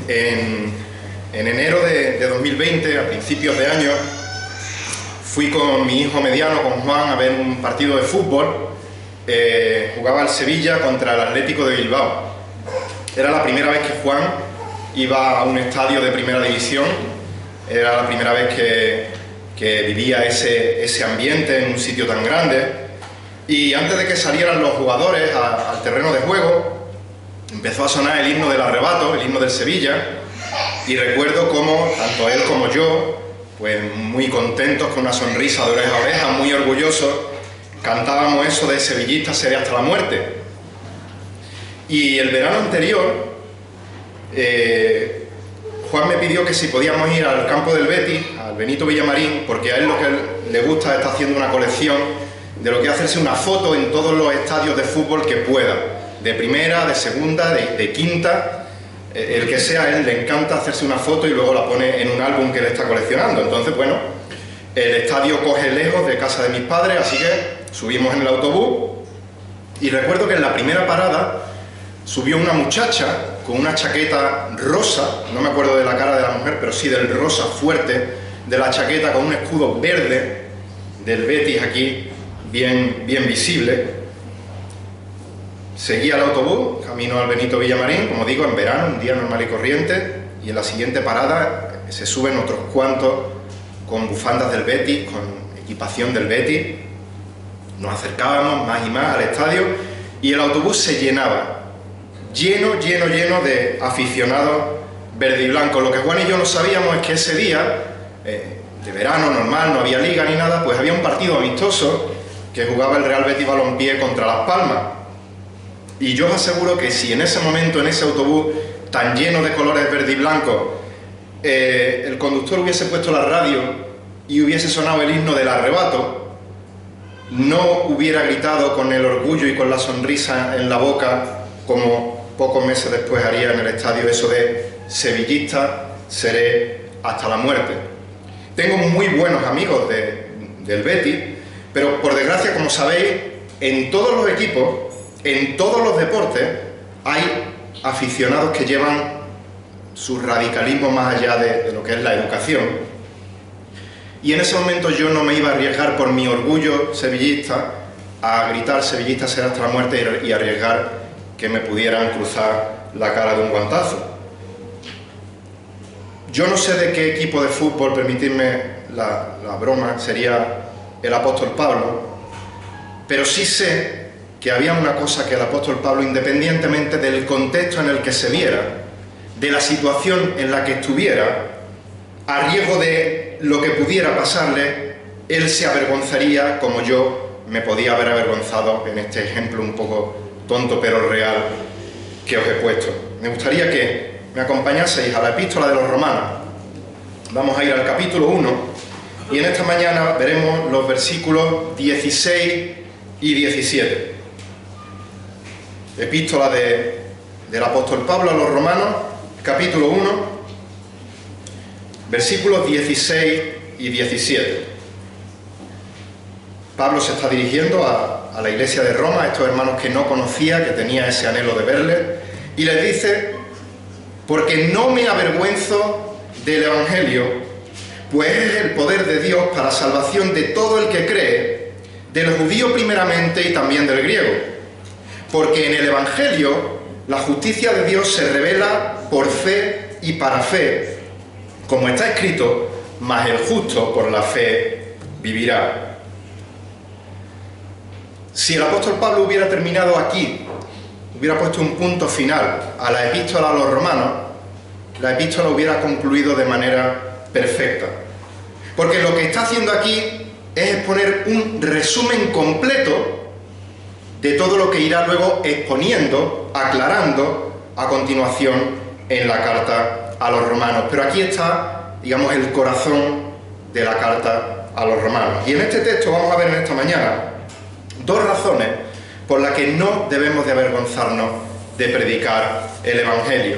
En enero de 2020, a principios de año, fui con mi hijo mediano, con Juan, a ver un partido de fútbol. Jugaba el Sevilla contra el Atlético de Bilbao. Era la primera vez que Juan iba a un estadio de primera división. Era la primera vez que vivía ese ambiente en un sitio tan grande. Y antes de que salieran los jugadores al terreno de juego, empezó a sonar el himno del Arrebato, el himno del Sevilla, y recuerdo cómo tanto él como yo, pues muy contentos, con una sonrisa de oreja a oreja, muy orgullosos, cantábamos eso de sevillista seré hasta la muerte. Y el verano anterior, Juan me pidió que si podíamos ir al campo del Betis, al Benito Villamarín, porque a él lo que le gusta, está haciendo una colección de lo que es hacerse una foto en todos los estadios de fútbol que pueda, de primera, de segunda, de quinta, el que sea, a él le encanta hacerse una foto y luego la pone en un álbum que él está coleccionando. Entonces, bueno, el estadio coge lejos de casa de mis padres, así que subimos en el autobús y recuerdo que en la primera parada subió una muchacha con una chaqueta rosa, no me acuerdo de la cara de la mujer, pero sí del rosa fuerte de la chaqueta, con un escudo verde del Betis aquí, bien visible. Seguí al autobús, camino al Benito Villamarín, como digo, en verano, un día normal y corriente, y en la siguiente parada se suben otros cuantos con bufandas del Betis, con equipación del Betis. Nos acercábamos más y más al estadio y el autobús se llenaba, lleno de aficionados verde y blanco. Lo que Juan y yo no sabíamos es que ese día, de verano normal, no había liga ni nada, pues había un partido amistoso que jugaba el Real Betis Balompié contra Las Palmas. Y yo os aseguro que si en ese momento, en ese autobús tan lleno de colores verde y blanco, el conductor hubiese puesto la radio y hubiese sonado el himno del Arrebato, no hubiera gritado con el orgullo y con la sonrisa en la boca, como pocos meses después haría en el estadio, eso de sevillista seré hasta la muerte. Tengo muy buenos amigos del Betis, pero por desgracia, como sabéis, en todos los equipos, en todos los deportes, hay aficionados que llevan su radicalismo más allá de lo que es la educación. Y en ese momento yo no me iba a arriesgar por mi orgullo sevillista a gritar sevillista será hasta la muerte y arriesgar que me pudieran cruzar la cara de un guantazo. Yo no sé de qué equipo de fútbol, permitidme la broma, sería el apóstol Pablo, pero sí sé que había una cosa que el apóstol Pablo, independientemente del contexto en el que se viera, de la situación en la que estuviera, a riesgo de lo que pudiera pasarle, él se avergonzaría como yo me podía haber avergonzado en este ejemplo un poco tonto pero real que os he puesto. Me gustaría que me acompañaseis a la epístola de los Romanos. Vamos a ir al capítulo 1 y en esta mañana veremos los versículos 16 y 17. Epístola del apóstol Pablo a los Romanos, capítulo 1, versículos 16 y 17. Pablo se está dirigiendo a la iglesia de Roma, a estos hermanos que no conocía, que tenía ese anhelo de verle, y les dice: porque no me avergüenzo del Evangelio, pues es el poder de Dios para salvación de todo el que cree, del judío primeramente y también del griego. Porque en el Evangelio la justicia de Dios se revela por fe y para fe, como está escrito: mas el justo por la fe vivirá. Si el apóstol Pablo hubiera terminado aquí, hubiera puesto un punto final a la epístola a los romanos, la epístola hubiera concluido de manera perfecta. Porque lo que está haciendo aquí es exponer un resumen completo de todo lo que irá luego exponiendo, aclarando a continuación en la carta a los romanos. Pero aquí está, digamos, el corazón de la carta a los romanos. Y en este texto vamos a ver en esta mañana dos razones por las que no debemos de avergonzarnos de predicar el Evangelio.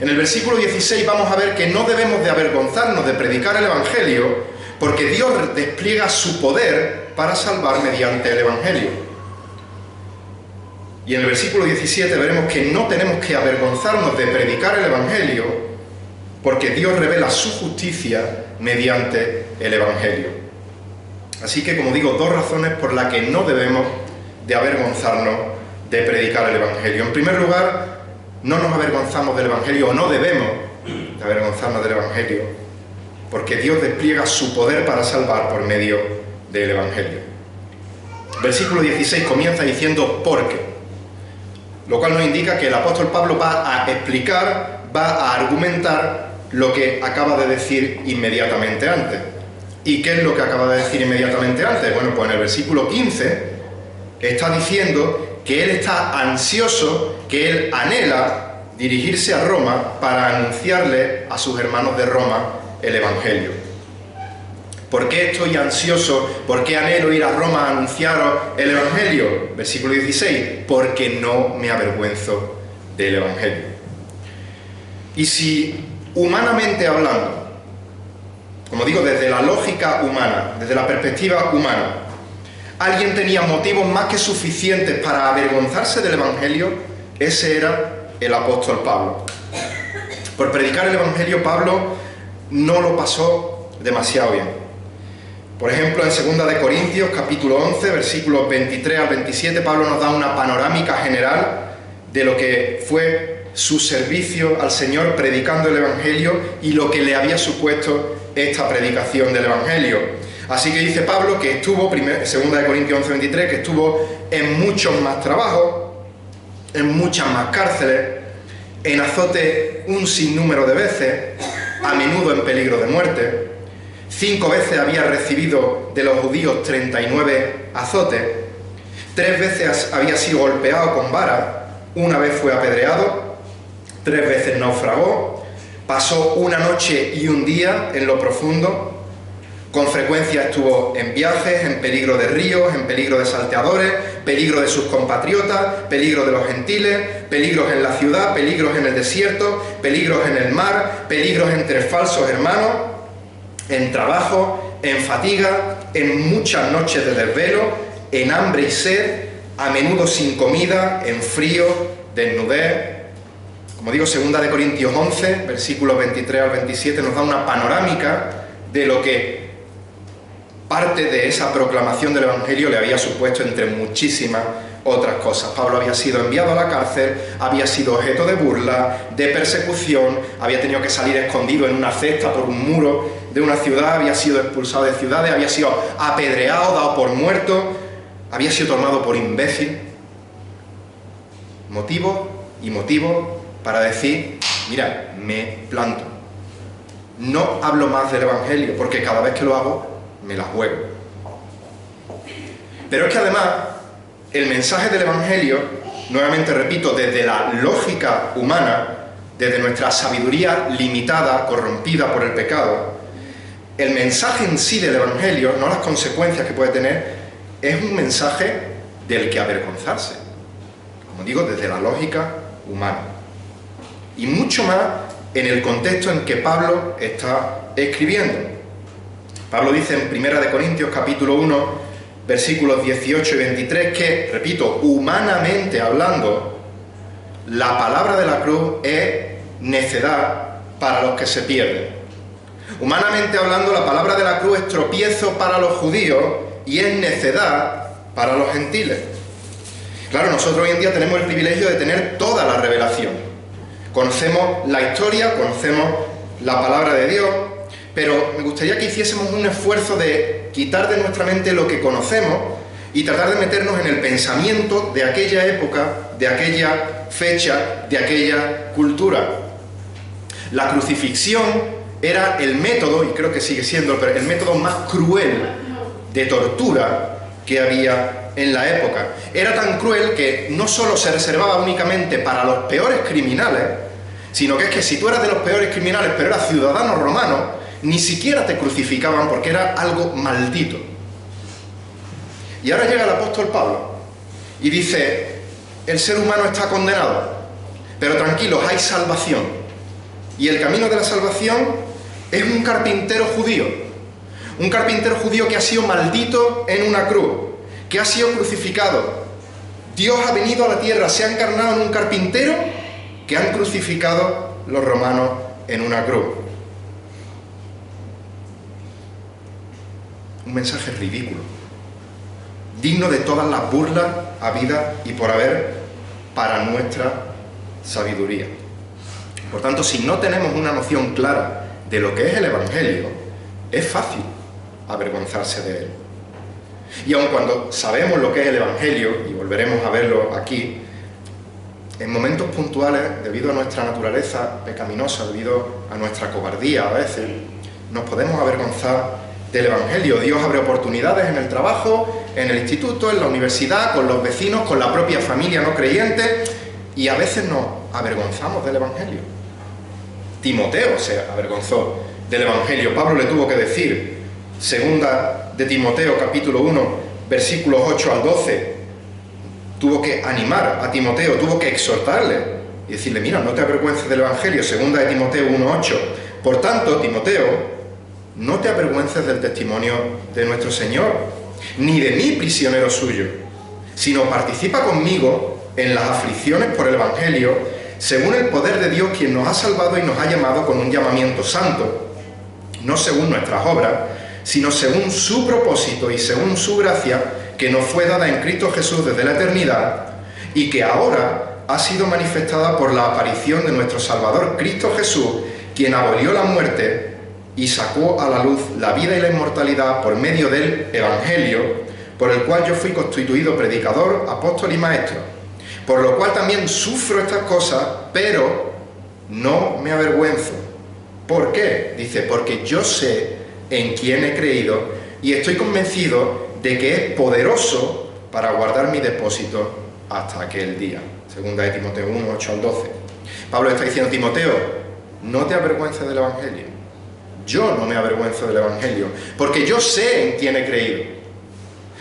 En el versículo 16 vamos a ver que no debemos de avergonzarnos de predicar el Evangelio porque Dios despliega su poder para salvar mediante el Evangelio. Y en el versículo 17 veremos que no tenemos que avergonzarnos de predicar el Evangelio, porque Dios revela su justicia mediante el Evangelio. Así que, como digo, dos razones por las que no debemos de avergonzarnos de predicar el Evangelio. En primer lugar, no nos avergonzamos del Evangelio, o no debemos de avergonzarnos del Evangelio, porque Dios despliega su poder para salvar por medio del Evangelio. Versículo 16 comienza diciendo «¿por qué?», lo cual nos indica que el apóstol Pablo va a explicar, va a argumentar lo que acaba de decir inmediatamente antes. ¿Y qué es lo que acaba de decir inmediatamente antes? Bueno, pues en el versículo 15 está diciendo que él está ansioso, que él anhela dirigirse a Roma para anunciarle a sus hermanos de Roma el Evangelio. ¿Por qué estoy ansioso? ¿Por qué anhelo ir a Roma a anunciaros el Evangelio? Versículo 16, porque no me avergüenzo del Evangelio. Y si humanamente hablando, como digo, desde la lógica humana, desde la perspectiva humana, alguien tenía motivos más que suficientes para avergonzarse del Evangelio, ese era el apóstol Pablo. Por predicar el Evangelio, Pablo no lo pasó demasiado bien. Por ejemplo, en 2 de Corintios, capítulo 11, versículos 23 al 27, Pablo nos da una panorámica general de lo que fue su servicio al Señor predicando el Evangelio y lo que le había supuesto esta predicación del Evangelio. Así que dice Pablo que estuvo, 2 de Corintios 11, 23, que estuvo en muchos más trabajos, en muchas más cárceles, en azote un sinnúmero de veces, a menudo en peligro de muerte. 5 veces había recibido de los judíos 39 azotes, 3 veces había sido golpeado con vara, 1 vez fue apedreado, 3 veces naufragó, pasó 1 noche y 1 día en lo profundo, con frecuencia estuvo en viajes, en peligro de ríos, en peligro de salteadores, peligro de sus compatriotas, peligro de los gentiles, peligros en la ciudad, peligros en el desierto, peligros en el mar, peligros entre falsos hermanos, en trabajo, en fatiga, en muchas noches de desvelo, en hambre y sed, a menudo sin comida, en frío, desnudez. Como digo, 2 de Corintios 11, versículos 23 al 27, nos da una panorámica de lo que parte de esa proclamación del Evangelio le había supuesto entre muchísimas otras cosas. Pablo había sido enviado a la cárcel, había sido objeto de burla, de persecución, había tenido que salir escondido en una cesta por un muro de una ciudad, había sido expulsado de ciudades, había sido apedreado, dado por muerto, había sido tomado por imbécil. Motivo y motivo para decir, mira, me planto. No hablo más del Evangelio, porque cada vez que lo hago, me la juego. Pero es que además, el mensaje del Evangelio, nuevamente repito, desde la lógica humana, desde nuestra sabiduría limitada, corrompida por el pecado, el mensaje en sí del Evangelio, no las consecuencias que puede tener, es un mensaje del que avergonzarse. Como digo, desde la lógica humana. Y mucho más en el contexto en que Pablo está escribiendo. Pablo dice en 1 de Corintios capítulo 1, versículos 18 y 23, que, repito, humanamente hablando, la palabra de la cruz es necedad para los que se pierden. Humanamente hablando, la palabra de la cruz es tropiezo para los judíos y es necedad para los gentiles. Claro, nosotros hoy en día tenemos el privilegio de tener toda la revelación. Conocemos la historia, conocemos la palabra de Dios, pero me gustaría que hiciésemos un esfuerzo de quitar de nuestra mente lo que conocemos y tratar de meternos en el pensamiento de aquella época, de aquella fecha, de aquella cultura. La crucifixión era el método, y creo que sigue siendo, pero el método más cruel de tortura que había en la época. Era tan cruel que no solo se reservaba únicamente para los peores criminales, sino que es que si tú eras de los peores criminales, pero eras ciudadano romano, ni siquiera te crucificaban porque era algo maldito. Y ahora llega el apóstol Pablo y dice, el ser humano está condenado, pero tranquilos, hay salvación. Y el camino de la salvación es un carpintero judío que ha sido maldito en una cruz, que ha sido crucificado, Dios ha venido a la tierra, se ha encarnado en un carpintero que han crucificado los romanos en una cruz. Un mensaje ridículo, digno de todas las burlas habidas y por haber para nuestra sabiduría. Por tanto, si no tenemos una noción clara de lo que es el Evangelio, es fácil avergonzarse de él. Y aun cuando sabemos lo que es el Evangelio, y volveremos a verlo aquí, en momentos puntuales, debido a nuestra naturaleza pecaminosa, debido a nuestra cobardía a veces, nos podemos avergonzar del Evangelio. Dios abre oportunidades en el trabajo, en el instituto, en la universidad, con los vecinos, con la propia familia no creyente, y a veces nos avergonzamos del Evangelio. Timoteo se avergonzó del Evangelio. Pablo le tuvo que decir, segunda de Timoteo, capítulo 1, versículos 8 al 12, tuvo que animar a Timoteo, tuvo que exhortarle y decirle, mira, no te avergüences del Evangelio, segunda de Timoteo 1:8. Por tanto, Timoteo, no te avergüences del testimonio de nuestro Señor, ni de mí prisionero suyo, sino participa conmigo en las aflicciones por el Evangelio, según el poder de Dios, quien nos ha salvado y nos ha llamado con un llamamiento santo, no según nuestras obras, sino según su propósito y según su gracia, que nos fue dada en Cristo Jesús desde la eternidad, y que ahora ha sido manifestada por la aparición de nuestro Salvador Cristo Jesús, quien abolió la muerte y sacó a la luz la vida y la inmortalidad por medio del Evangelio, por el cual yo fui constituido predicador, apóstol y maestro. Por lo cual también sufro estas cosas, pero no me avergüenzo. ¿Por qué? Dice, porque yo sé en quién he creído y estoy convencido de que es poderoso para guardar mi depósito hasta aquel día. Segunda de Timoteo 1, 8 al 12. Pablo está diciendo, Timoteo, no te avergüences del Evangelio. Yo no me avergüenzo del Evangelio, porque yo sé en quién he creído.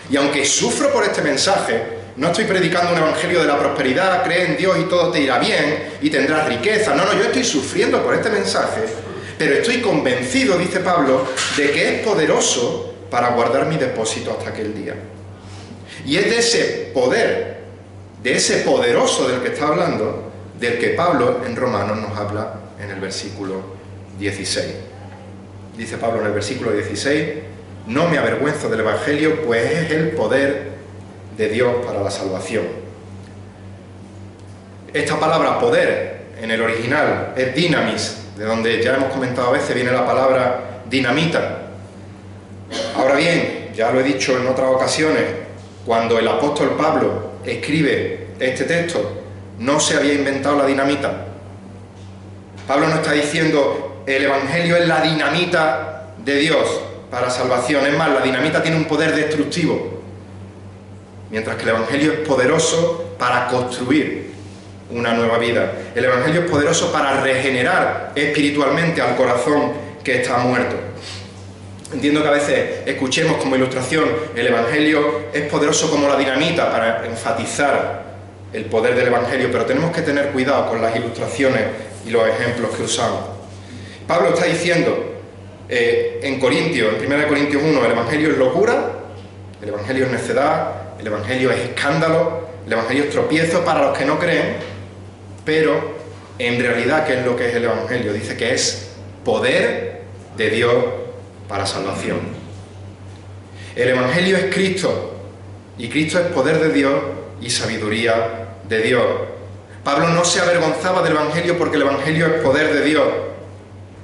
Y aunque sufro por este mensaje, no estoy predicando un evangelio de la prosperidad, cree en Dios y todo te irá bien y tendrás riqueza. No, yo estoy sufriendo por este mensaje, pero estoy convencido, dice Pablo, de que es poderoso para guardar mi depósito hasta aquel día. Y es de ese poder, de ese poderoso del que está hablando, del que Pablo en Romanos nos habla en el versículo 16. Dice Pablo en el versículo 16, no me avergüenzo del evangelio, pues es el poder de Dios para la salvación. Esta palabra poder en el original es dynamis, de donde ya hemos comentado a veces viene la palabra dinamita. Ahora bien, ya lo he dicho en otras ocasiones, cuando el apóstol Pablo escribe este texto, no se había inventado la dinamita. Pablo no está diciendo el evangelio es la dinamita de Dios para salvación. Es más, la dinamita tiene un poder destructivo, mientras que el Evangelio es poderoso para construir una nueva vida. El Evangelio es poderoso para regenerar espiritualmente al corazón que está muerto. Entiendo que a veces escuchemos como ilustración el Evangelio es poderoso como la dinamita para enfatizar el poder del Evangelio, pero tenemos que tener cuidado con las ilustraciones y los ejemplos que usamos. Pablo está diciendo en 1 Corintios 1, el Evangelio es locura, el Evangelio es necedad, el Evangelio es escándalo, el Evangelio es tropiezo para los que no creen, pero en realidad, ¿qué es lo que es el Evangelio? Dice que es poder de Dios para salvación. El Evangelio es Cristo, y Cristo es poder de Dios y sabiduría de Dios. Pablo no se avergonzaba del Evangelio porque el Evangelio es poder de Dios.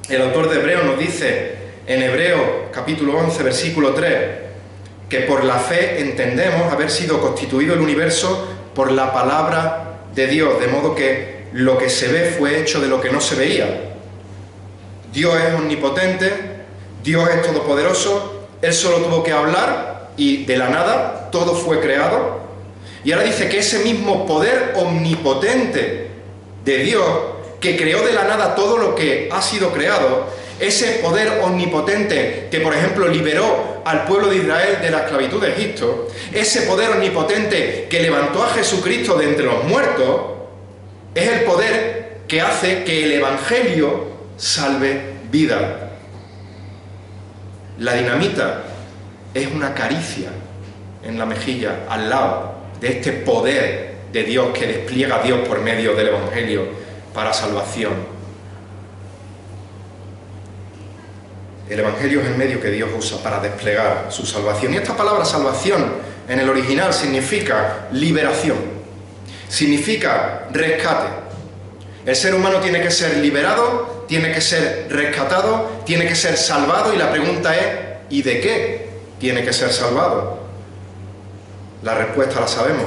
El autor de Hebreos nos dice en Hebreos capítulo 11, versículo 3, que por la fe entendemos haber sido constituido el universo por la palabra de Dios, de modo que lo que se ve fue hecho de lo que no se veía. Dios es omnipotente, Dios es todopoderoso, Él solo tuvo que hablar y de la nada todo fue creado. Y ahora dice que ese mismo poder omnipotente de Dios, que creó de la nada todo lo que ha sido creado, ese poder omnipotente que, por ejemplo, liberó al pueblo de Israel de la esclavitud de Egipto, ese poder omnipotente que levantó a Jesucristo de entre los muertos, es el poder que hace que el Evangelio salve vida. La dinamita es una caricia en la mejilla, al lado. de este poder de Dios que despliega Dios por medio del Evangelio para salvación. El Evangelio es el medio que Dios usa para desplegar su salvación. Y esta palabra salvación en el original significa liberación, significa rescate. El ser humano tiene que ser liberado, tiene que ser rescatado, tiene que ser salvado, y la pregunta es, ¿y de qué tiene que ser salvado? La respuesta la sabemos: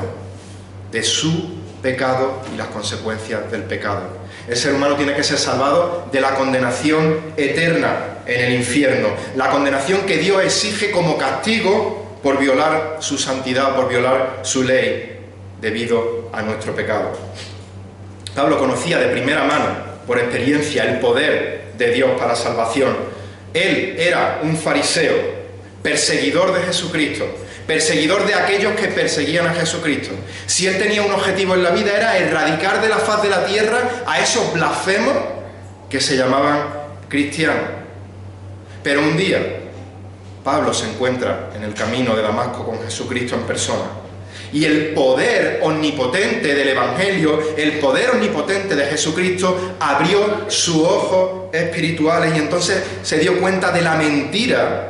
de su pecado y las consecuencias del pecado. El ser humano tiene que ser salvado de la condenación eterna en el infierno, la condenación que Dios exige como castigo por violar su santidad, por violar su ley, debido a nuestro pecado. Pablo conocía de primera mano, por experiencia, el poder de Dios para salvación. Él era un fariseo, perseguidor de Jesucristo, perseguidor de aquellos que perseguían a Jesucristo. Si él tenía un objetivo en la vida, era erradicar de la faz de la tierra a esos blasfemos que se llamaban cristianos. Pero un día Pablo se encuentra en el camino de Damasco con Jesucristo en persona, y el poder omnipotente del Evangelio, el poder omnipotente de Jesucristo, abrió sus ojos espirituales, y entonces se dio cuenta de la mentira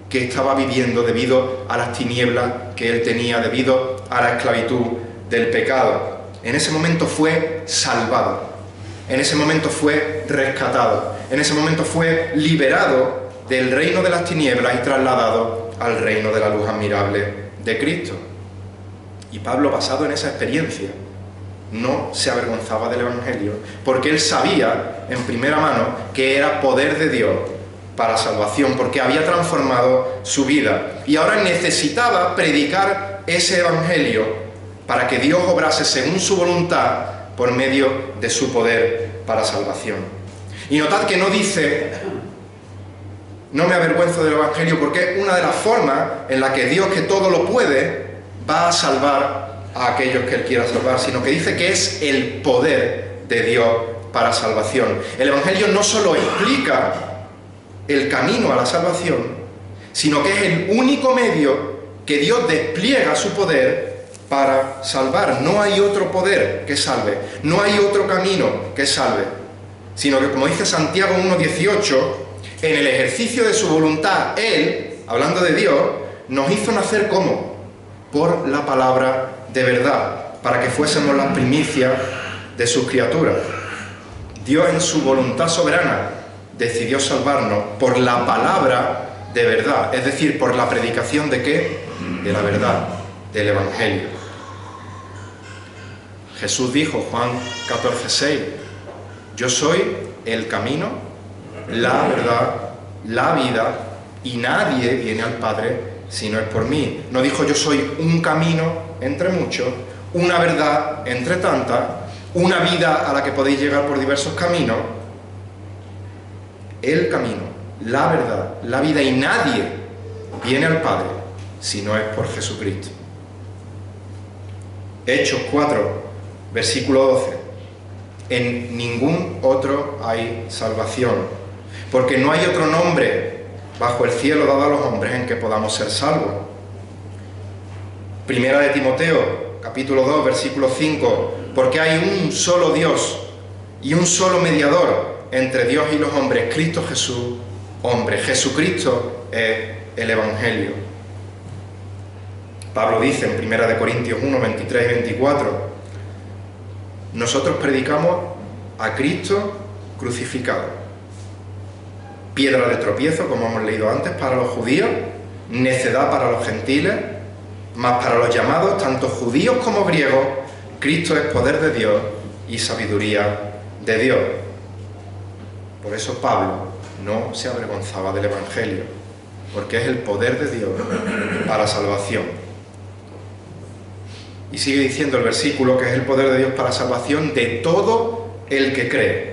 que estaba viviendo debido a las tinieblas que él tenía, debido a la esclavitud del pecado. En ese momento fue salvado, en ese momento fue rescatado, en ese momento fue liberado del reino de las tinieblas y trasladado al reino de la luz admirable de Cristo. Y Pablo, basado en esa experiencia, no se avergonzaba del Evangelio, porque él sabía en primera mano que era poder de Dios para salvación, porque había transformado su vida. Y ahora necesitaba predicar ese Evangelio para que Dios obrase según su voluntad por medio de su poder para salvación. Y notad que no dice: no me avergüenzo del Evangelio, porque es una de las formas en la que Dios, que todo lo puede, va a salvar a aquellos que Él quiera salvar, sino que dice que es el poder de Dios para salvación. El Evangelio no solo explica el camino a la salvación, sino que es el único medio que Dios despliega su poder para salvar. No hay otro poder que salve, no hay otro camino que salve, sino que, como dice Santiago 1:18, en el ejercicio de su voluntad, Él, hablando de Dios, nos hizo nacer ¿cómo? Por la palabra de verdad, para que fuésemos las primicias de sus criaturas. Dios, en su voluntad soberana, decidió salvarnos por la palabra de verdad, es decir, por la predicación ¿de qué? De la verdad, del Evangelio. Jesús dijo, Juan 14:6, yo soy el camino, la verdad, la vida, y nadie viene al Padre si no es por mí. No dijo yo soy un camino entre muchos, una verdad entre tantas, una vida a la que podéis llegar por diversos caminos. El camino, la verdad, la vida, y nadie viene al Padre si no es por Jesucristo. Hechos 4, versículo 12. En ningún otro hay salvación, porque no hay otro nombre bajo el cielo dado a los hombres en que podamos ser salvos. Primera de Timoteo, capítulo 2, versículo 5, porque hay un solo Dios y un solo mediador entre Dios y los hombres, Cristo Jesús, hombre. Jesucristo es el Evangelio. Pablo dice en Primera de Corintios 1, 23 y 24, nosotros predicamos a Cristo crucificado, piedra de tropiezo, como hemos leído antes, para los judíos, necedad para los gentiles, mas para los llamados, tanto judíos como griegos, Cristo es poder de Dios y sabiduría de Dios. Por eso Pablo no se avergonzaba del Evangelio, porque es el poder de Dios para salvación. Y sigue diciendo el versículo que es el poder de Dios para salvación de todo el que cree.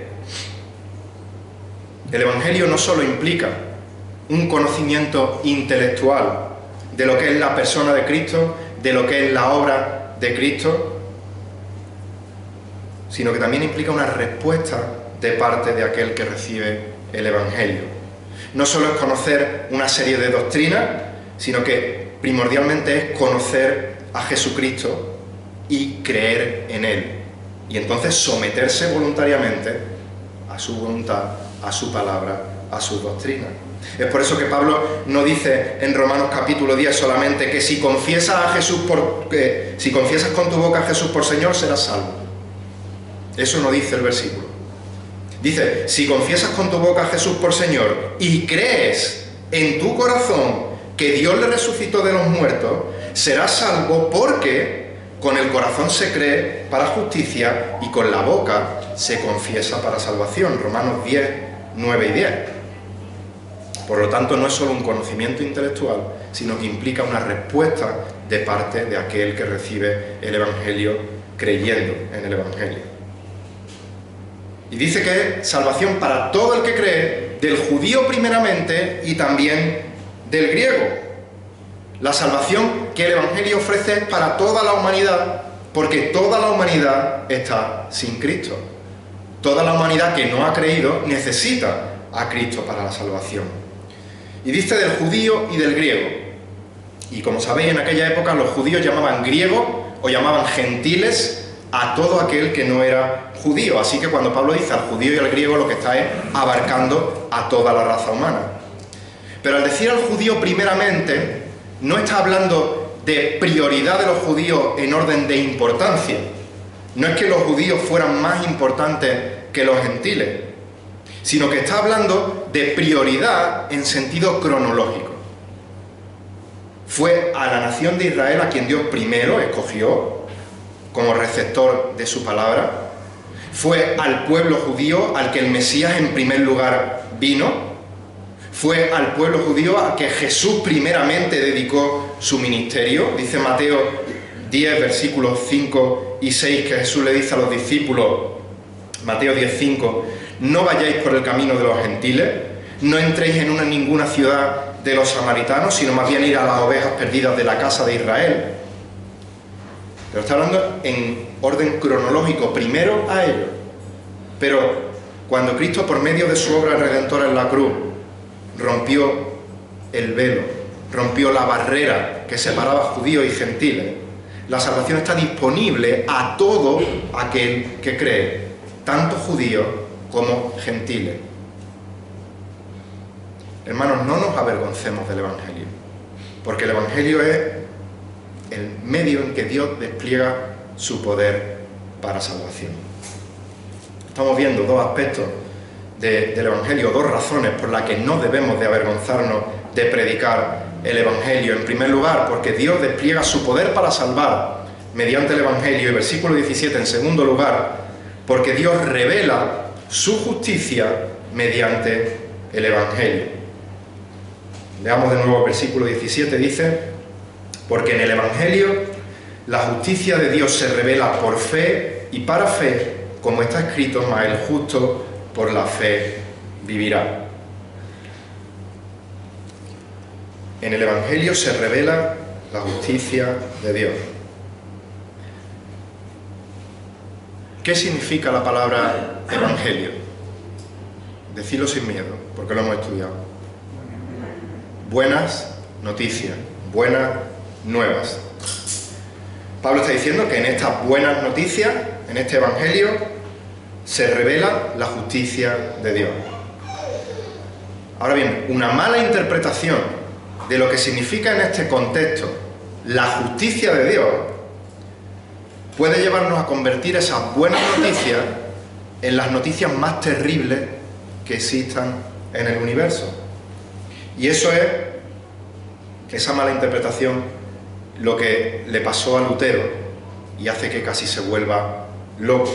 El Evangelio no solo implica un conocimiento intelectual de lo que es la persona de Cristo, de lo que es la obra de Cristo, sino que también implica una respuesta de parte de aquel que recibe el Evangelio. No solo es conocer una serie de doctrinas, sino que primordialmente es conocer a Jesucristo y creer en Él. Y entonces someterse voluntariamente a su voluntad, a su palabra, a su doctrina. Es por eso que Pablo no dice en Romanos capítulo 10 solamente que si confiesas a Jesús si confiesas con tu boca a Jesús por Señor, serás salvo. Eso no dice el versículo. Dice, si confiesas con tu boca a Jesús por Señor y crees en tu corazón que Dios le resucitó de los muertos, serás salvo, porque con el corazón se cree para justicia y con la boca se confiesa para salvación. Romanos 10, 9 y 10. Por lo tanto, no es solo un conocimiento intelectual, sino que implica una respuesta de parte de aquel que recibe el Evangelio creyendo en el Evangelio. Y dice que es salvación para todo el que cree, del judío primeramente y también del griego. La salvación que el Evangelio ofrece es para toda la humanidad, porque toda la humanidad está sin Cristo. Toda la humanidad que no ha creído necesita a Cristo para la salvación. Y dice del judío y del griego. Y como sabéis, en aquella época los judíos llamaban griego o llamaban gentiles a todo aquel que no era judío. Así que cuando Pablo dice al judío y al griego, lo que está es abarcando a toda la raza humana. Pero al decir al judío primeramente, no está hablando de prioridad de los judíos en orden de importancia. No es que los judíos fueran más importantes que los gentiles, sino que está hablando de prioridad en sentido cronológico. Fue a la nación de Israel a quien Dios primero escogió como receptor de su palabra. Fue al pueblo judío al que el Mesías en primer lugar vino. Fue al pueblo judío al que Jesús primeramente dedicó su ministerio. Dice Mateo 10, versículos 5 y 6, que Jesús le dice a los discípulos, Mateo 10, 5, no vayáis por el camino de los gentiles, no entréis en ninguna ciudad de los samaritanos, sino más bien ir a las ovejas perdidas de la casa de Israel. Pero está hablando en orden cronológico, primero a ellos. Pero cuando Cristo, por medio de su obra redentora en la cruz, rompió el velo, rompió la barrera que separaba judíos y gentiles, la salvación está disponible a todo aquel que cree, tanto judíos como gentiles. Hermanos, no nos avergoncemos del Evangelio, porque el Evangelio es el medio en que Dios despliega su poder para salvación. Estamos viendo dos aspectos del Evangelio, dos razones por las que no debemos de avergonzarnos de predicar el Evangelio. En primer lugar, porque Dios despliega su poder para salvar mediante el Evangelio. Y versículo 17, en segundo lugar, porque Dios revela su justicia mediante el Evangelio. Leamos de nuevo el versículo 17, dice, porque en el Evangelio la justicia de Dios se revela por fe y para fe, como está escrito, mas el justo por la fe vivirá. En el Evangelio se revela la justicia de Dios. ¿Qué significa la palabra Evangelio? Decidlo sin miedo, porque lo hemos estudiado. Buenas noticias, buenas nuevas. Pablo está diciendo que en estas buenas noticias, en este Evangelio, se revela la justicia de Dios. Ahora bien, una mala interpretación de lo que significa en este contexto la justicia de Dios puede llevarnos a convertir esas buenas noticias en las noticias más terribles que existan en el universo. Y eso es, esa mala interpretación, lo que le pasó a Lutero y hace que casi se vuelva loco,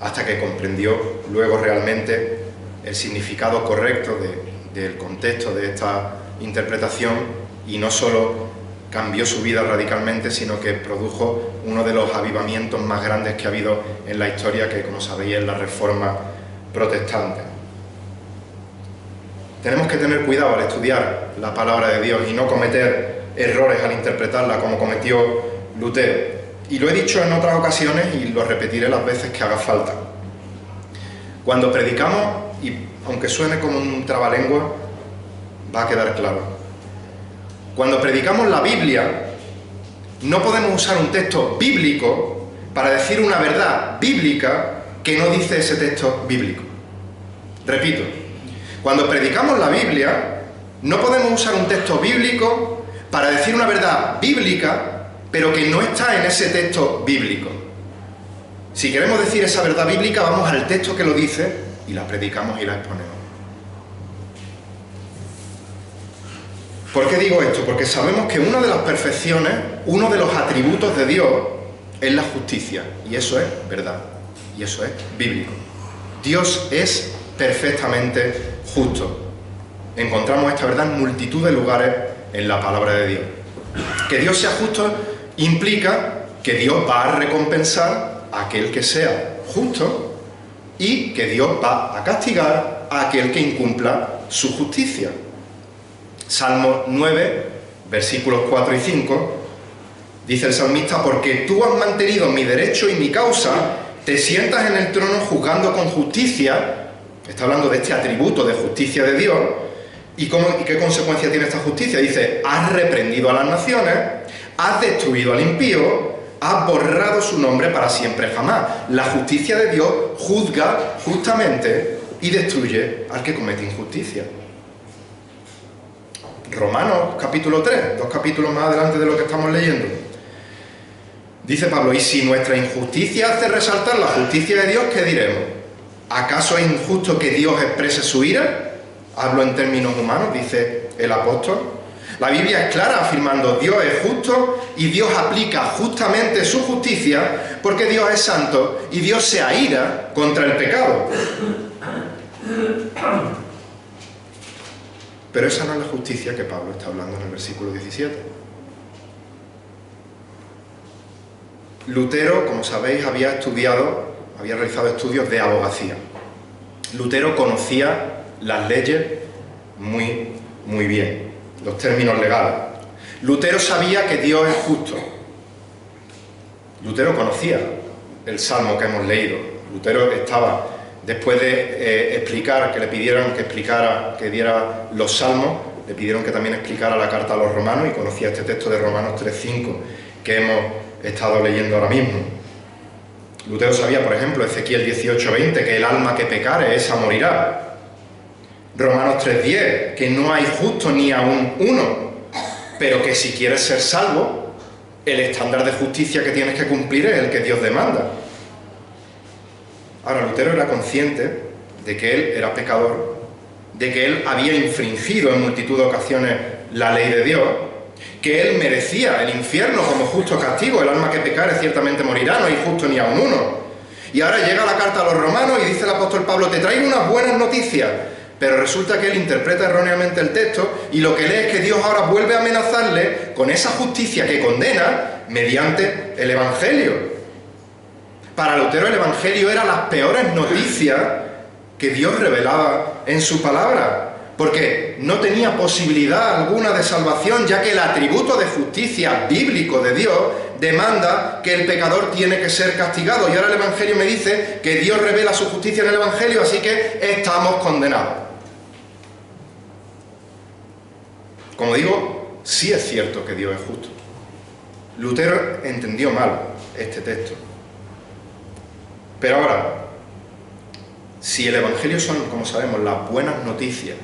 hasta que comprendió luego realmente el significado correcto del contexto de esta interpretación, y no solo cambió su vida radicalmente, sino que produjo uno de los avivamientos más grandes que ha habido en la historia, que, como sabéis, es la Reforma Protestante. Tenemos que tener cuidado al estudiar la palabra de Dios y no cometer errores al interpretarla como cometió Lutero. Y lo he dicho en otras ocasiones y lo repetiré las veces que haga falta. Cuando predicamos, y aunque suene como un trabalengua, va a quedar claro. Cuando predicamos la Biblia, no podemos usar un texto bíblico para decir una verdad bíblica que no dice ese texto bíblico. Repito, cuando predicamos la Biblia, no podemos usar un texto bíblico para decir una verdad bíblica, pero que no está en ese texto bíblico. Si queremos decir esa verdad bíblica, vamos al texto que lo dice y la predicamos y la exponemos. ¿Por qué digo esto? Porque sabemos que una de las perfecciones, uno de los atributos de Dios es la justicia, y eso es verdad, y eso es bíblico. Dios es perfectamente justo. Encontramos esta verdad en multitud de lugares en la palabra de Dios. Que Dios sea justo implica que Dios va a recompensar a aquel que sea justo y que Dios va a castigar a aquel que incumpla su justicia. Salmo 9, versículos 4 y 5, dice el salmista: porque tú has mantenido mi derecho y mi causa, te sientas en el trono juzgando con justicia. Está hablando de este atributo de justicia de Dios. ¿Y qué consecuencia tiene esta justicia? Dice: has reprendido a las naciones, has destruido al impío, has borrado su nombre para siempre jamás. La justicia de Dios juzga justamente y destruye al que comete injusticia. Romanos capítulo 3, 2 capítulos más adelante de lo que estamos leyendo. Dice Pablo: y si nuestra injusticia hace resaltar la justicia de Dios, ¿qué diremos? ¿Acaso es injusto que Dios exprese su ira? Hablo en términos humanos, dice el apóstol. La Biblia es clara afirmando: Dios es justo y Dios aplica justamente su justicia, porque Dios es santo y Dios se aira contra el pecado. Pero esa no es la justicia que Pablo está hablando en el versículo 17. Lutero, como sabéis, había realizado estudios de abogacía. Lutero conocía las leyes muy bien, los términos legales. Lutero sabía que Dios es justo. Lutero conocía el salmo que hemos leído. Lutero estaba, después de explicar, que le pidieron que diera los salmos, le pidieron que también explicara la carta a los romanos, y conocía este texto de Romanos 3:5 que hemos estado leyendo ahora mismo. Lutero sabía, por ejemplo, Ezequiel 18:20, que el alma que pecare, esa morirá. Romanos 3:10, que no hay justo ni aún uno, pero que si quieres ser salvo, el estándar de justicia que tienes que cumplir es el que Dios demanda. Ahora, Lutero era consciente de que él era pecador, de que él había infringido en multitud de ocasiones la ley de Dios, que él merecía el infierno como justo castigo. El alma que pecare ciertamente morirá, no hay justo ni aún uno. Y ahora llega la carta a los romanos y dice el apóstol Pablo: te traigo unas buenas noticias. Pero resulta que él interpreta erróneamente el texto, y lo que lee es que Dios ahora vuelve a amenazarle con esa justicia que condena mediante el Evangelio. Para Lutero el Evangelio era las peores noticias que Dios revelaba en su palabra, porque no tenía posibilidad alguna de salvación, ya que el atributo de justicia bíblico de Dios demanda que el pecador tiene que ser castigado. Y ahora el Evangelio me dice que Dios revela su justicia en el Evangelio, así que estamos condenados. Como digo, sí es cierto que Dios es justo. Lutero entendió mal este texto. Pero ahora, si el Evangelio son, como sabemos, las buenas noticias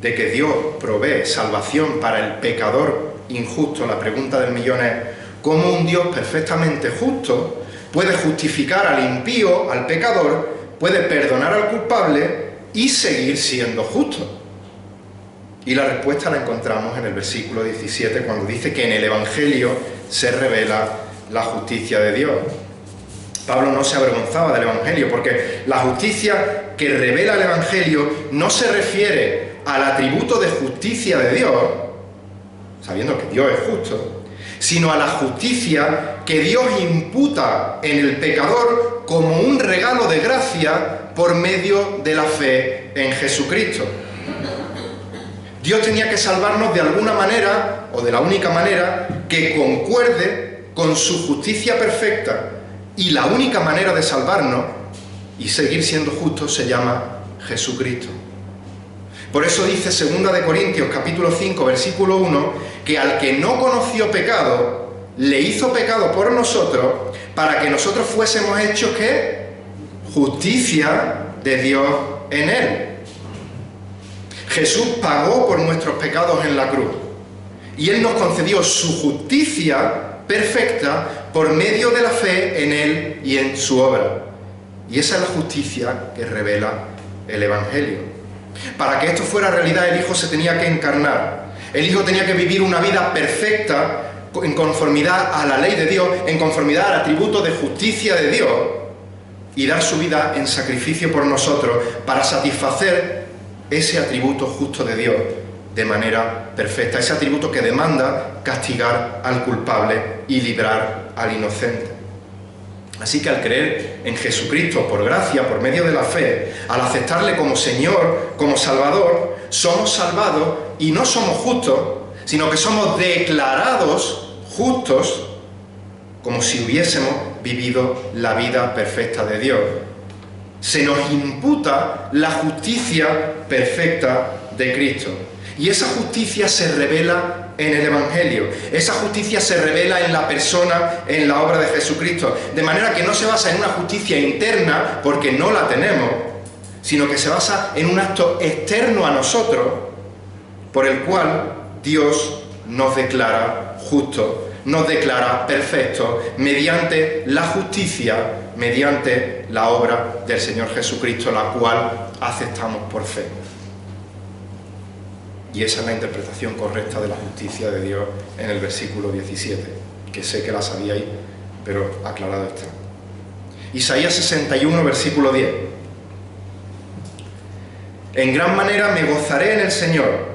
de que Dios provee salvación para el pecador injusto, la pregunta del millón es: ¿cómo un Dios perfectamente justo puede justificar al impío, al pecador, puede perdonar al culpable y seguir siendo justo? Y la respuesta la encontramos en el versículo 17, cuando dice que en el Evangelio se revela la justicia de Dios. Pablo no se avergonzaba del Evangelio, porque la justicia que revela el Evangelio no se refiere al atributo de justicia de Dios, sabiendo que Dios es justo, sino a la justicia que Dios imputa en el pecador como un regalo de gracia por medio de la fe en Jesucristo. Dios tenía que salvarnos de alguna manera, o de la única manera, que concuerde con su justicia perfecta, y la única manera de salvarnos y seguir siendo justos se llama Jesucristo. Por eso dice 2 Corintios capítulo 5 versículo 1, que al que no conoció pecado, le hizo pecado por nosotros para que nosotros fuésemos hechos, ¿qué? Justicia de Dios en Él. Jesús pagó por nuestros pecados en la cruz y Él nos concedió su justicia perfecta por medio de la fe en Él y en su obra. Y esa es la justicia que revela el Evangelio. Para que esto fuera realidad, el Hijo se tenía que encarnar. El Hijo tenía que vivir una vida perfecta en conformidad a la ley de Dios, en conformidad al atributo de justicia de Dios, y dar su vida en sacrificio por nosotros para satisfacer ese atributo justo de Dios de manera perfecta, ese atributo que demanda castigar al culpable y librar al inocente. Así que al creer en Jesucristo por gracia, por medio de la fe, al aceptarle como Señor, como Salvador, somos salvados y no somos justos, sino que somos declarados justos como si hubiésemos vivido la vida perfecta de Dios. Se nos imputa la justicia perfecta de Cristo. Y esa justicia se revela en el Evangelio. Esa justicia se revela en la persona, en la obra de Jesucristo. De manera que no se basa en una justicia interna, porque no la tenemos, sino que se basa en un acto externo a nosotros, por el cual Dios nos declara justos, nos declara perfectos, mediante la justicia, mediante la obra del Señor Jesucristo, la cual aceptamos por fe. Y esa es la interpretación correcta de la justicia de Dios en el versículo 17, que sé que la sabíais, pero aclarado está. Isaías 61, versículo 10. En gran manera me gozaré en el Señor.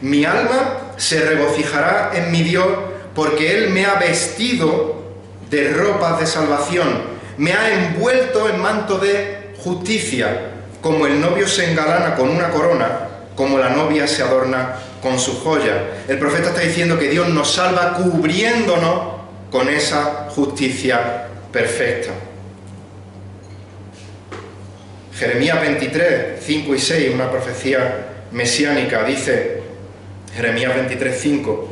Mi alma se regocijará en mi Dios, porque Él me ha vestido de ropas de salvación, me ha envuelto en manto de justicia, como el novio se engalana con una corona, como la novia se adorna con sus joyas. El profeta está diciendo que Dios nos salva cubriéndonos con esa justicia perfecta. Jeremías 23, 5 y 6, una profecía mesiánica, dice Jeremías 23, 5: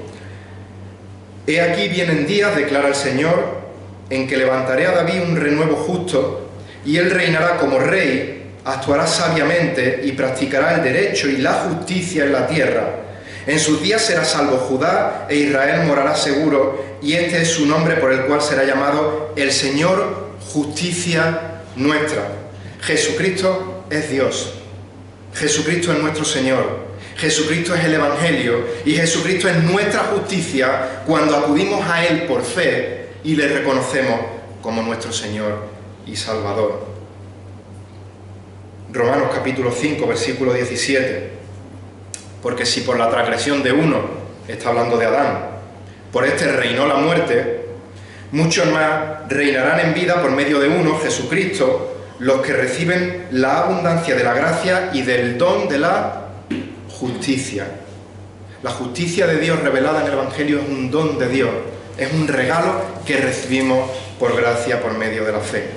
He aquí vienen días, declara el Señor, en que levantaré a David un renuevo justo, y él reinará como rey, actuará sabiamente y practicará el derecho y la justicia en la tierra. En sus días será salvo Judá e Israel morará seguro, y este es su nombre por el cual será llamado el Señor, justicia nuestra. Jesucristo es Dios. Jesucristo es nuestro Señor. Jesucristo es el Evangelio y Jesucristo es nuestra justicia cuando acudimos a Él por fe y le reconocemos como nuestro Señor y Salvador. Romanos capítulo 5, versículo 17. Porque si por la transgresión de uno, está hablando de Adán, por este reinó la muerte, muchos más reinarán en vida por medio de uno, Jesucristo, los que reciben la abundancia de la gracia y del don de la justicia. La justicia de Dios revelada en el Evangelio es un don de Dios, es un regalo que recibimos por gracia, por medio de la fe.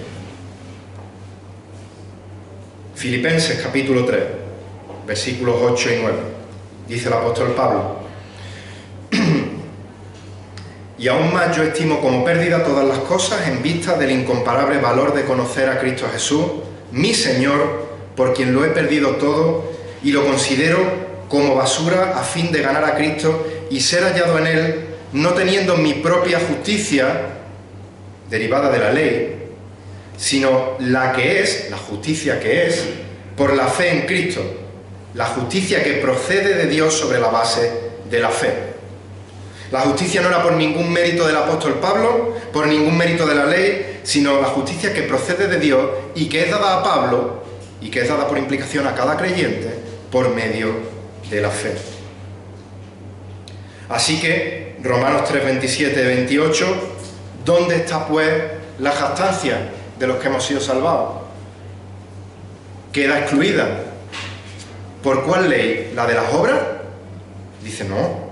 Filipenses capítulo 3, versículos 8 y 9. Dice el apóstol Pablo: Y aún más yo estimo como pérdida todas las cosas en vista del incomparable valor de conocer a Cristo Jesús, mi Señor, por quien lo he perdido todo y lo considero como basura a fin de ganar a Cristo y ser hallado en Él, no teniendo mi propia justicia derivada de la ley, sino la que es, la justicia que es, por la fe en Cristo, la justicia que procede de Dios sobre la base de la fe. La justicia no era por ningún mérito del apóstol Pablo, por ningún mérito de la ley, sino la justicia que procede de Dios y que es dada a Pablo y que es dada por implicación a cada creyente por medio de la fe. Así que, Romanos 3, 27 y 28, ¿dónde está pues la jactancia de los que hemos sido salvados? Queda excluida. ¿Por cuál ley? ¿La de las obras? Dice no,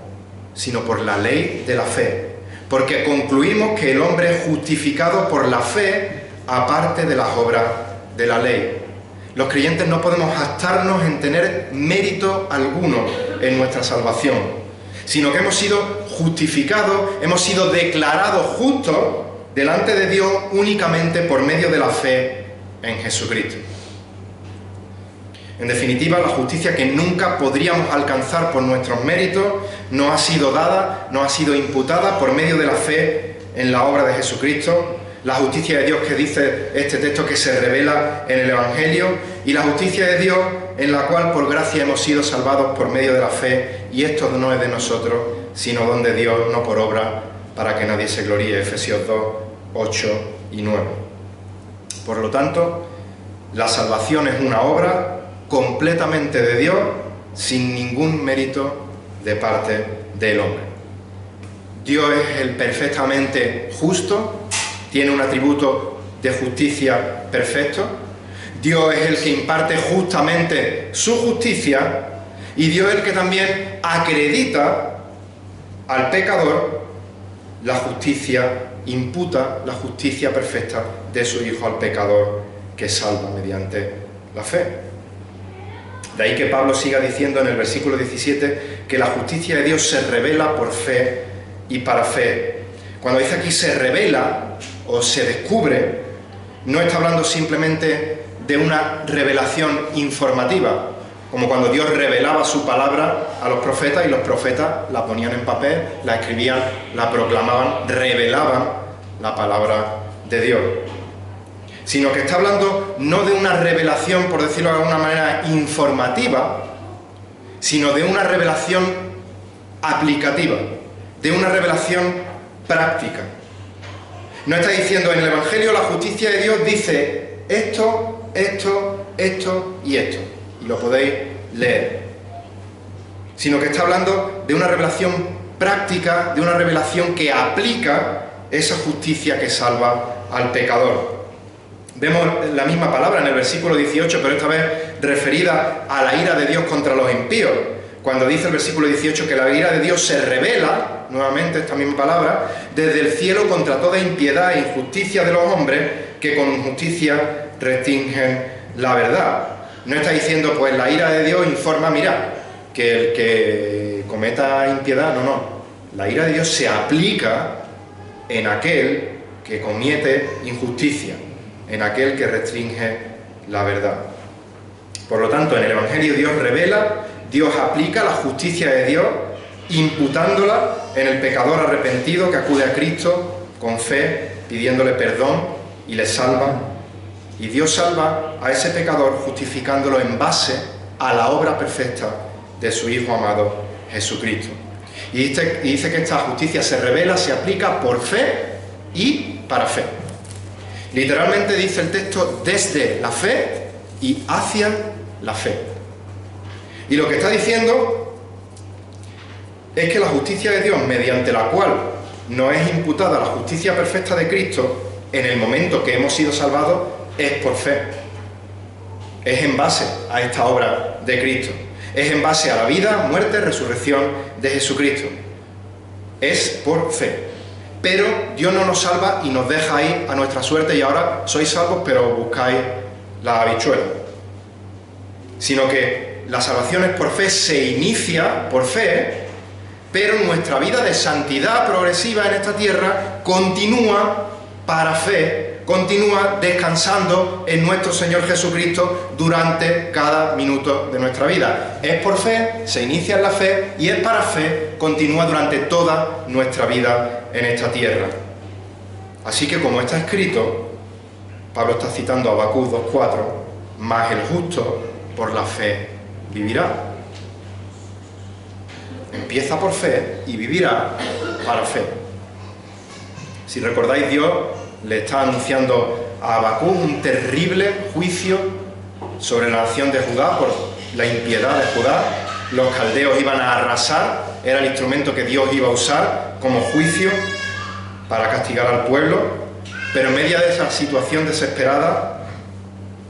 sino por la ley de la fe. Porque concluimos que el hombre es justificado por la fe aparte de las obras de la ley. Los creyentes no podemos jactarnos en tener mérito alguno en nuestra salvación, sino que hemos sido justificados, hemos sido declarados justos delante de Dios únicamente por medio de la fe en Jesucristo. En definitiva, la justicia que nunca podríamos alcanzar por nuestros méritos nos ha sido dada, nos ha sido imputada por medio de la fe en la obra de Jesucristo, la justicia de Dios que dice este texto que se revela en el Evangelio, y la justicia de Dios en la cual por gracia hemos sido salvados por medio de la fe, y esto no es de nosotros, sino don de Dios, no por obra, para que nadie se gloríe. Efesios 2, 8 y 9. Por lo tanto, la salvación es una obra completamente de Dios, sin ningún mérito de parte del hombre. Dios es el perfectamente justo, tiene un atributo de justicia perfecto. Dios es el que imparte justamente su justicia, y Dios es el que también acredita al pecador la justicia, imputa la justicia perfecta de su Hijo al pecador que salva mediante la fe. De ahí que Pablo siga diciendo en el versículo 17 que la justicia de Dios se revela por fe y para fe. Cuando dice aquí se revela o se descubre, no está hablando simplemente de una revelación informativa, como cuando Dios revelaba su palabra a los profetas y los profetas la ponían en papel, la escribían, la proclamaban, revelaban la palabra de Dios. Sino que está hablando no de una revelación, por decirlo de alguna manera, informativa, sino de una revelación aplicativa, de una revelación práctica. No está diciendo en el Evangelio la justicia de Dios dice esto, esto, esto y esto, y lo podéis leer. Sino que está hablando de una revelación práctica, de una revelación que aplica esa justicia que salva al pecador. Vemos la misma palabra en el versículo 18, pero esta vez referida a la ira de Dios contra los impíos. Cuando dice el versículo 18 que la ira de Dios se revela, nuevamente esta misma palabra, desde el cielo contra toda impiedad e injusticia de los hombres que con injusticia restringen la verdad. No está diciendo, pues la ira de Dios informa, mira, que el que cometa impiedad, no. La ira de Dios se aplica en aquel que comete injusticia, en aquel que restringe la verdad. Por lo tanto, en el Evangelio Dios revela, Dios aplica la justicia de Dios, imputándola en el pecador arrepentido que acude a Cristo con fe, pidiéndole perdón, y le salva. Y Dios salva a ese pecador justificándolo en base a la obra perfecta de su Hijo amado Jesucristo. Y dice que esta justicia se revela, se aplica por fe y para fe. Literalmente dice el texto desde la fe y hacia la fe. Y lo que está diciendo es que la justicia de Dios, mediante la cual nos es imputada la justicia perfecta de Cristo en el momento que hemos sido salvados, es por fe. Es en base a esta obra de Cristo. Es en base a la vida, muerte, resurrección de Jesucristo. Es por fe. Pero Dios no nos salva y nos deja ahí a nuestra suerte y ahora sois salvos pero buscáis la habichuela. Sino que la salvación es por fe, se inicia por fe, pero nuestra vida de santidad progresiva en esta tierra continúa para fe, continúa descansando en nuestro Señor Jesucristo durante cada minuto de nuestra vida. Es por fe, se inicia en la fe y es para fe, continúa durante toda nuestra vida en esta tierra. Así que como está escrito, Pablo está citando a Habacuc 2:4, mas el justo por la fe vivirá. Empieza por fe y vivirá para fe. Si recordáis, Dios le está anunciando a Habacuc un terrible juicio sobre la nación de Judá por la impiedad de Judá. Los caldeos iban a arrasar, era el instrumento que Dios iba a usar como juicio para castigar al pueblo, pero en medio de esa situación desesperada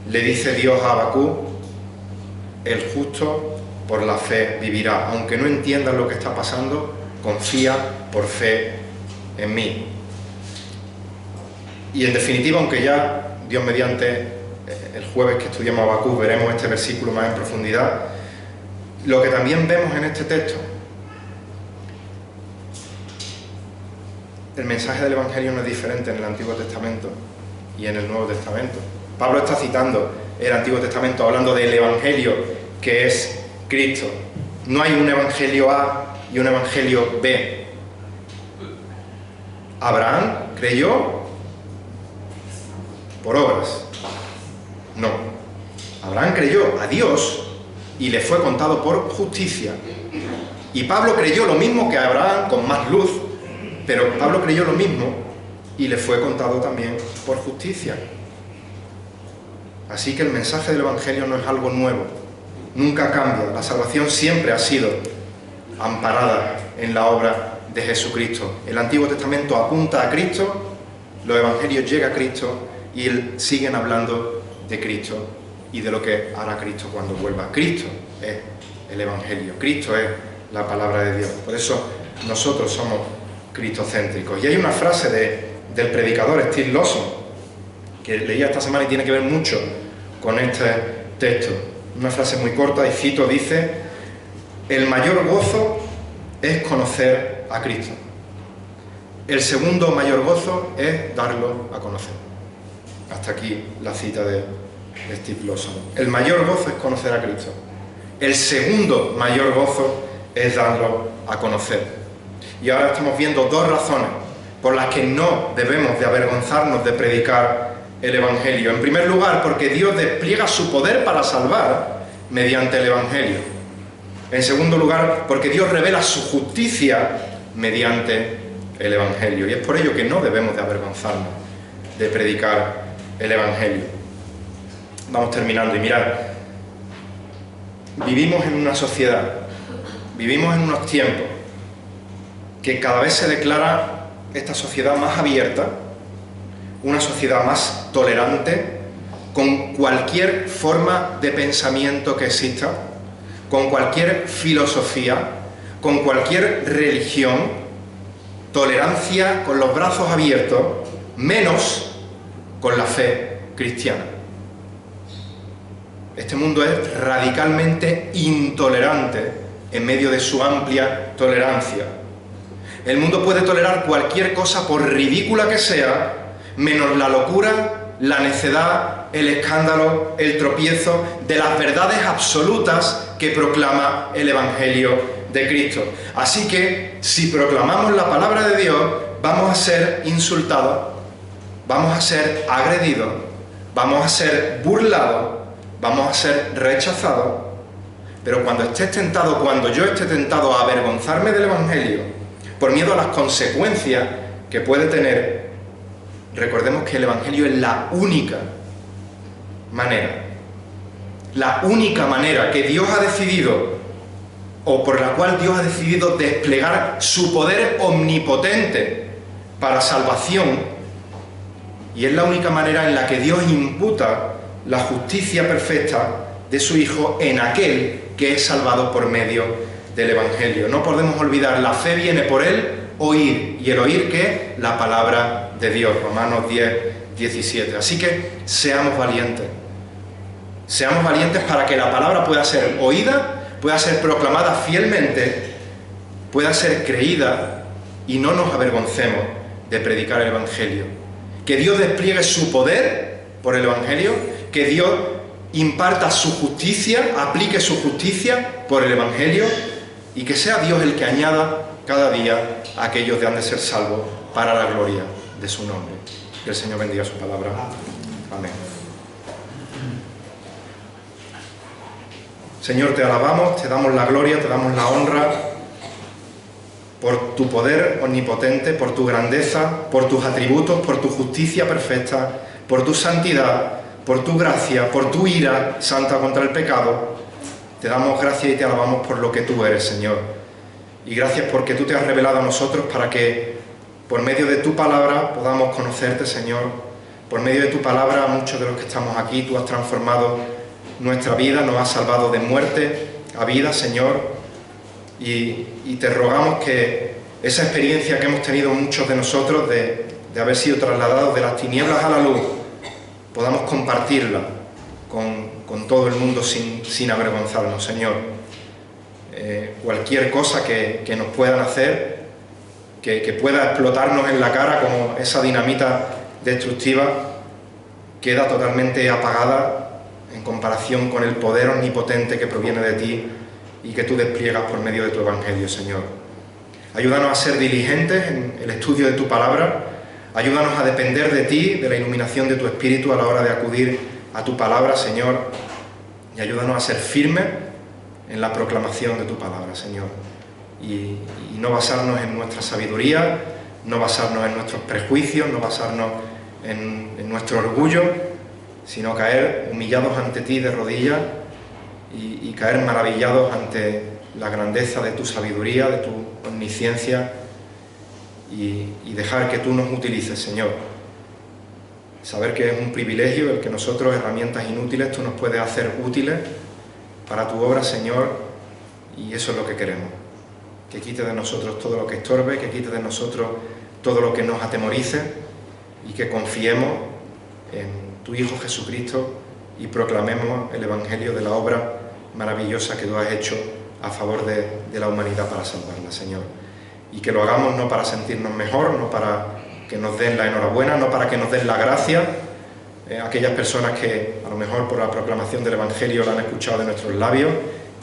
le dice Dios a Habacuc: el justo por la fe vivirá, aunque no entiendas lo que está pasando, confía por fe en mí. Y en definitiva, aunque ya Dios mediante el jueves que estudiamos Habacuc veremos este versículo más en profundidad, lo que también vemos en este texto el mensaje del Evangelio no es diferente en el Antiguo Testamento y en el Nuevo Testamento. Pablo está citando el Antiguo Testamento hablando del Evangelio que es Cristo. No hay un Evangelio A y un Evangelio B. ¿Abraham creyó por obras? No. Abraham creyó a Dios y le fue contado por justicia. Y Pablo creyó lo mismo que Abraham, con más luz, pero Pablo creyó lo mismo y le fue contado también por justicia. Así que el mensaje del Evangelio no es algo nuevo, nunca cambia. La salvación siempre ha sido amparada en la obra de Jesucristo. El Antiguo Testamento apunta a Cristo, los Evangelios llegan a Cristo y siguen hablando de Cristo y de lo que hará Cristo cuando vuelva. Cristo es el Evangelio, Cristo es la palabra de Dios. Por eso nosotros somos cristocéntricos. Y hay una frase del predicador Steve Lawson que leía esta semana y tiene que ver mucho con este texto. Una frase muy corta y cito, dice: el mayor gozo es conocer a Cristo. El segundo mayor gozo es darlo a conocer. Hasta aquí la cita de Steve Lawson. El mayor gozo es conocer a Cristo. El segundo mayor gozo es darlo a conocer. Y ahora estamos viendo dos razones por las que no debemos de avergonzarnos de predicar el Evangelio. En primer lugar, porque Dios despliega su poder para salvar mediante el Evangelio. En segundo lugar, porque Dios revela su justicia mediante el Evangelio. Y es por ello que no debemos de avergonzarnos de predicar el Evangelio. Vamos terminando y mirad, vivimos en una sociedad, vivimos en unos tiempos que cada vez se declara esta sociedad más abierta, una sociedad más tolerante con cualquier forma de pensamiento que exista, con cualquier filosofía, con cualquier religión, tolerancia con los brazos abiertos, menos con la fe cristiana. Este mundo es radicalmente intolerante en medio de su amplia tolerancia. El mundo puede tolerar cualquier cosa, por ridícula que sea, menos la locura, la necedad, el escándalo, el tropiezo de las verdades absolutas que proclama el Evangelio de Cristo. Así que, si proclamamos la palabra de Dios, vamos a ser insultados, vamos a ser agredidos, vamos a ser burlados, vamos a ser rechazados. Pero cuando estés tentado, cuando yo esté tentado a avergonzarme del Evangelio, por miedo a las consecuencias que puede tener, recordemos que el Evangelio es la única manera que Dios ha decidido, o por la cual Dios ha decidido desplegar su poder omnipotente para salvación, y es la única manera en la que Dios imputa la justicia perfecta de su Hijo en aquel que es salvado por medio del Evangelio. No podemos olvidar, la fe viene por el oír, y el oír, ¿qué? La palabra de Dios, Romanos 10, 17. Así que seamos valientes para que la palabra pueda ser oída, pueda ser proclamada fielmente, pueda ser creída, y no nos avergoncemos de predicar el Evangelio. Que Dios despliegue su poder por el Evangelio, que Dios imparta su justicia, aplique su justicia por el Evangelio, y que sea Dios el que añada cada día a aquellos que han de ser salvos para la gloria de su nombre. Que el Señor bendiga su palabra. Amén. Señor, te alabamos, te damos la gloria, te damos la honra por tu poder omnipotente, por tu grandeza, por tus atributos, por tu justicia perfecta, por tu santidad, por tu gracia, por tu ira santa contra el pecado. Te damos gracias y te alabamos por lo que tú eres, Señor. Y gracias porque tú te has revelado a nosotros para que por medio de tu palabra podamos conocerte, Señor. Por medio de tu palabra, muchos de los que estamos aquí, tú has transformado nuestra vida, nos has salvado de muerte a vida, Señor. Y te rogamos que esa experiencia que hemos tenido muchos de nosotros de haber sido trasladados de las tinieblas a la luz, podamos compartirla con todo el mundo sin avergonzarnos, Señor. Cualquier cosa que nos puedan hacer, que pueda explotarnos en la cara como esa dinamita destructiva, queda totalmente apagada en comparación con el poder omnipotente que proviene de ti y que tú despliegas por medio de tu Evangelio, Señor. Ayúdanos a ser diligentes en el estudio de tu palabra, ayúdanos a depender de ti, de la iluminación de tu Espíritu a la hora de acudir a tu palabra, Señor, y ayúdanos a ser firmes en la proclamación de tu palabra, Señor, y no basarnos en nuestra sabiduría, no basarnos en nuestros prejuicios, no basarnos en nuestro orgullo, sino caer humillados ante ti de rodillas y caer maravillados ante la grandeza de tu sabiduría, de tu omnisciencia, y dejar que tú nos utilices, Señor. Saber que es un privilegio el que nosotros, herramientas inútiles, tú nos puedes hacer útiles para tu obra, Señor, y eso es lo que queremos. Que quite de nosotros todo lo que estorbe, que quite de nosotros todo lo que nos atemorice y que confiemos en tu Hijo Jesucristo y proclamemos el Evangelio de la obra maravillosa que tú has hecho a favor de la humanidad para salvarla, Señor. Y que lo hagamos no para sentirnos mejor, no para que nos den la enhorabuena, no para que nos den la gracia, aquellas personas que a lo mejor por la proclamación del Evangelio la han escuchado de nuestros labios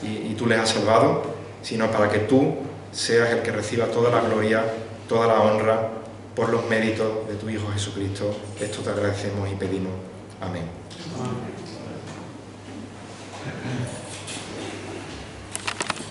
y tú les has salvado, sino para que tú seas el que reciba toda la gloria, toda la honra por los méritos de tu Hijo Jesucristo. Esto te agradecemos y pedimos. Amén.